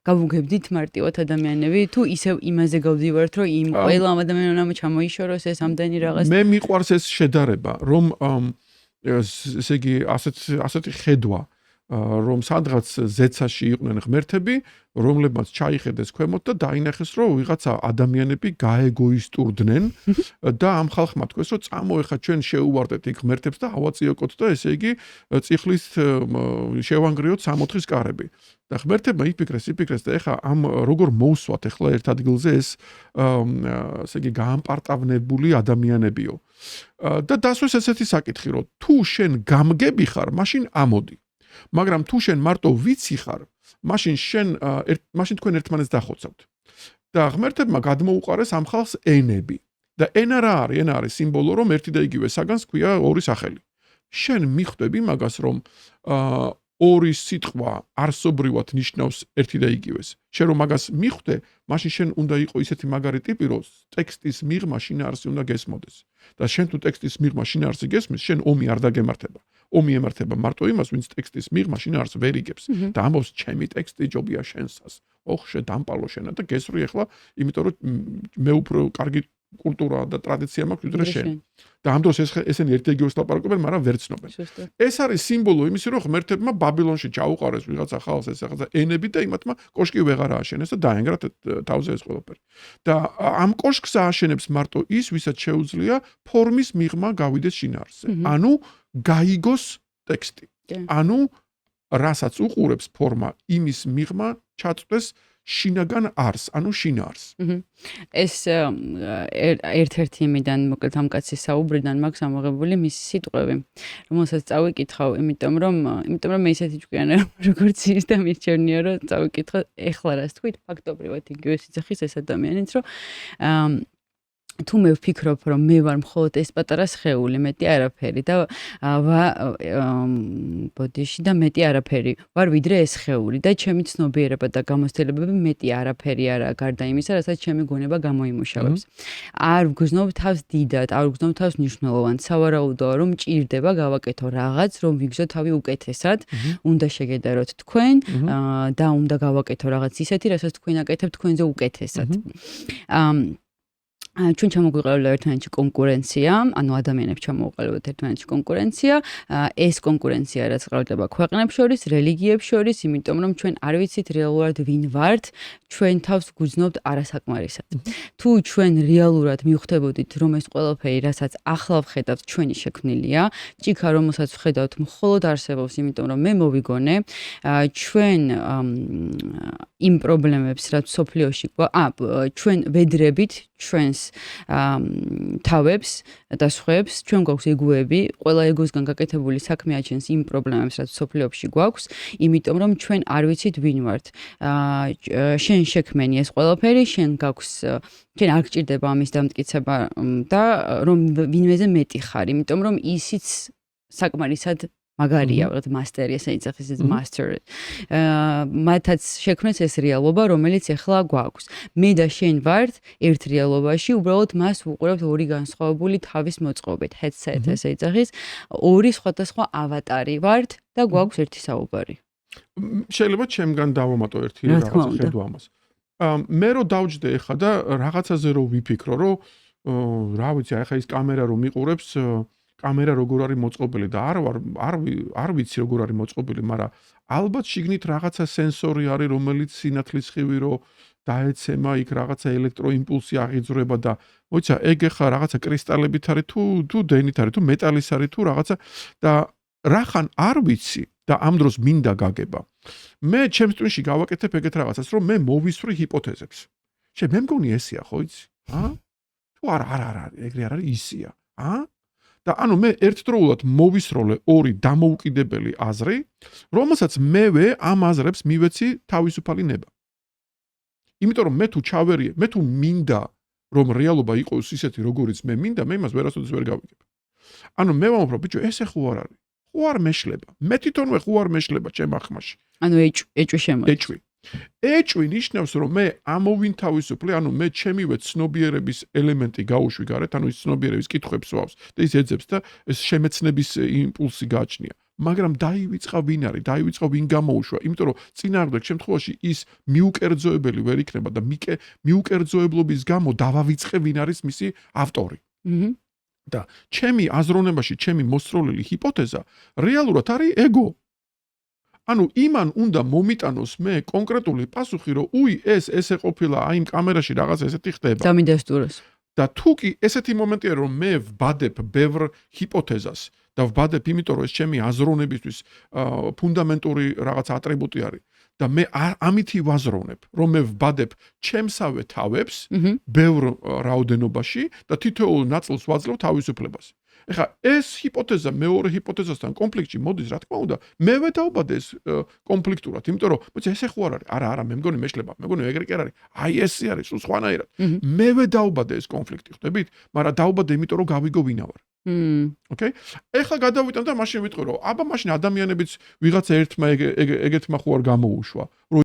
გავუგებდით მარტივად ადამიანები თუ ისევ იმაზე გავდივართ რომ იმ ყველა ამ ადამიანმა ჩამოიშოროს ეს ამდენი რაღაც მე მიყვარს ეს შედარება რომ ესე იგი ასეთი ხედვა რომ სადღაც ზეცაში იყვნენ ღმერთები, რომლებმაც ჩაიხედეს ქვემოთ და დაინახეს, რომ ვიღაცა ადამიანები გაეგოისტურდნენ და ამ ხალხმა თქვეს, რომ წამო ეხა ჩვენ შეუვარდეთ იქ ღმერთებს და ავაწიოკოთ და ესე იგი წიხლის შევანგრიოთ 64-ის კარები. და ღმერთებმა იფიქრეს და ეხა ამ როგორ მოусვათ ეხლა ერთ ადგილზე ეს ესე იგი გაამპარტავნებული ადამიანებიო. და დასვეს ესეთი საკითხი, რომ თუ შენ გამგები ხარ, მაშინ ამოდი. მაგრამ თუ შენ მარტო ვიცი ხარ, მაშინ თქვენ ერთმანეთს დახოცავთ. და ღმერთებმა გადმოუყარეს ამ ხალხს ენები. და ენა რა არის? ენა არის სიმბოლო, რომ ერთი და იგივე საგანს ქვია ორი სახელი. შენ მიხვდები მაგას, რომ ორი სიტყვა არსობრივად ნიშნავს ერთი და იგივეს. შენ რომ მაგას მიხვდე, მაშინ შენ უნდა იყო ისეთი მაგარი ტიპი, რომ ტექსტის მიღმა შინაარსი უნდა გესმოდეს. და შენ თუ ტექსტის მიღმა შინაარსი გესმის, შენ ომი არ დაგემართება. ომი ემართება მარტო იმას, ვინც ტექსტის მიღმა შინაარსს ვერ იგებს. და ამბობს, ჩემი ტექსტი ჯობია შენსას. ოხ, შედამპალო შენა და გესვრი ახლა, იმიტომ რომ მე უფრო კარგი კულტურა და ტრადიცია მაქვს ვიდრე შენ. და ამ დროს ესენი ერთ-ერთს ლაპარაკობენ, მაგრამ ვერ ცნობენ. ეს არის სიმბოლო იმისი, რომ ღმერთებმა ბაბილონში ჩაუყარეს ვიღაცა ხალხს ეს რაღაცა ენები და იმათმა კოშკი ვეღარ ააშენეს და დაენგრათ თავზე ეს ყველაფერი. და ამ კოშკს ააშენებს მარტო ის, ვისაც შეუძლია ფორმის მიღმა გავიდეს შინაარსზე. ანუ გაიგოს ტექსტი. ანუ რასაც უყურებს ფორმა, იმის მიღმა ჩაწვდეს შინაგან არს, ანუ შინაარს. ეს ერთ-ერთი იმიდან მოკლედ ამ კაცის საუბრიდან მაქვს ამოღებული მისი სიტყვები, რომელსაც წავიკითხავ, იმიტომ რომ მე ისეთი ჭკვიანა როგორც ის და მირჩევნია რომ წავიკითხო ეხლა რას თქვით, ფაქტობრივად იგივე სიძახის ეს ადამიანიც რომ თუ მე ვფიქრობ რომ მე ვარ მხოლოდ ეს პატარა სხეული, მეტი არაფერი და ბოდიში და მეტი არაფერი ვარ ვიდრე ეს სხეული და ჩემი ცნობიერება და გამოცდილებები მეტი არაფერი არაა გარდა იმისა, რასაც ჩემი გონება გამოიმუშავებს. არ ვგრძნობ თავს დიდად, არ ვგრძნობ თავს მნიშვნელოვანად, სავარაუდოა რომ მჭირდება გავაკეთო რაღაც, რომ ვიგზო თავი უკეთესად, უნდა შეგედაროთ თქვენ და უნდა გავაკეთო რაღაც ისეთი, რასაც თქვენ აკეთებთ თქვენზე უკეთესად. ჩვენ ჩამოგვიყალიბდა ერთმანეთში კონკურენცია, ანუ ადამიანებს ჩამოუყალიბდათ ერთმანეთში კონკურენცია, ეს კონკურენცია რაც ყრადდება ქვეყნებს შორის, რელიგიებს შორის, იმიტომ რომ ჩვენ არ ვიცით რეალურად ვინ ვართ, ჩვენ თავს გვგრძნობთ არასაკმარისად. თუ ჩვენ რეალურად მივხვდებოდით, რომ ეს ყველაფერი, რასაც ახლა ვხედავთ, ჩვენი შექმნილია, ჭიქა რომელსაც ვხედავთ, მხოლოდ არსებობს, იმიტომ რომ მე მოვიგონე, ჩვენ იმ პრობლემებს, რაც სოფლიოში ჩვენ ვედრებით ჩვენს თავებს და სხვებს, ჩვენ გვაქვს ეგოები, ყველა ეგოსგან გაკეთებული საქმე აჩენს იმ პრობლემებს, რაც სოფლიოში გვაქვს, იმიტომ რომ ჩვენ არ ვიცით ვინ ვართ. შენ შექმენი ეს ყველაფერი, შენ არ გჭირდება ამის დამტკიცება და რომ ვინმეზე მეტი ხარ, იმიტომ რომ ისიც საკმარისად მაგარია, ვიღაც მასტერი, ესე იცახის ეს მასტერი. მათაც შექმნეს ეს რეალობა, რომელიც ახლა გვაქვს. მე და შენ ვართ ერთ რეალობაში, უბრალოდ მას ვუყურებთ ორი განსხვავებული თავის მოწყობით, headset, ესე იცახის, ორი სხვადასხვა ავატარი ვართ და გვაქვს ერთი საუბარი. შეიძლება ჩემგან დავამატო ერთი რაღაცა ხედვა ამას. მე რო დავჯდე ახლა და რაღაცაზე რო ვიფიქრო, რომ რა ვიცი, ახლა ის კამერა რომ მიყურებს კამერა როგორ არის მოწყობილი და არ ვიცი როგორ არის მოწყობილი, მაგრამ ალბათ შიგნით რაღაცა სენსორი არის, რომელიც სინათლის ხივი რო დაეცემა, იქ რაღაცა ელექტროიმპულსი აღიძვრება და მოიცა, ეგ ახლა რაღაცა კრისტალებით არის თუ დენით არის, თუ მეტალის არის, თუ რაღაცა და რახან არ ვიცი და ამ დროს მინდა გაგება. მე ჩემს ტვინში გავაკეთებ ეგეთ რაღაცას, რომ მე მოვისვრი ჰიპოთეზებს. მე მგონი ესეა, ხო იცი? თუ არა, ეგრე არ არის ისია. და ანუ მე ერთდროულად მოვისროლე ორი დამოუკიდებელი აზრი, რომელსაც მევე ამ აზრებს მივეცი თავისუფალი ნება. იმიტომ რომ მე თუ მინდა რომ რეალობა იყოს ისეთი როგორიც მე მინდა, მე იმას ვერასოდეს ვერ გავიგებ. ანუ მე ვამბობ, ბიჭო, ესე ხო არ არის. ხო არ მეშლება. მე თვითონვე ხო არ მეშლება ჩემ ახმაში. ანუ ეჭვი შემოიჭრა. ეჭვი ნიშნავს, რომ მე ამოვინთავისუფლე, ანუ მე ჩემივე ცნობიერების ელემენტი გაუშვი გარეთ, ანუ ის ცნობიერების კითხვებს ვავს და ის ეძებს და ეს შემეცნების იმპულსი გააჩნია. მაგრამ დაივიწყა ვინ არის, დაივიწყა ვინ გამოუშვა, იმიტომ რომ წინააღმდეგ შემთხვევაში ის მიუკერძოებელი ვერ იქნება და მიუკერძოებლობის გამო დავავიწყე ვინ არის მისი ავტორი. და ჩემი აზროვნებაში, ჩემი მოსწროლილი ჰიპოთეზა რეალურად არის ეგო. ანუ იმან უნდა მომიტანოს მე კონკრეტული პასუხი, რომ ესე ყოფილა აი იმ კამერაში რაღაც ესეთი ხდება. და მინდასტუროს. და თუ კი ესეთი მომენტია, რომ მე ვბადებ ბევრ ჰიპოთეზას და ვბადებ იმიტომ, რომ ეს ჩემი აზროვნებისთვის ფუნდამენტური რაღაც ატრიბუტი არის და მე ამითი ვაზროვნებ, რომ მე ვბადებ ჩემსავე თავებს ბევრ რაოდენობაში და თითოეულ ნაწილს ვაძლევ თავისუფლებას. ეხლა ეს ჰიპოთეზა მეორე ჰიპოთეზასთან კონფლიქტში მოდის, რა თქმა უნდა, მევე დავბადე ეს კონფლიქტურად, იმიტომ რომ მოიცა ესე ხო არ არის. არა, მე მგონი მეშლება, მე მგონი ეგრე კი არ არის. აი ესე არის, სულ სხვანაირად. მევე დავბადე ეს კონფლიქტი, ხვდებით? მაგრამ დავბადე იმიტომ რომ გავიგო ვინა ვარ. ოკეი? ეხლა გადავიტან და მაშინ ვიტყვი რომ აბა მაშინ ადამიანებიც ვიღაცა ერთმა ეგეთმა ხო არ გამოუშვა.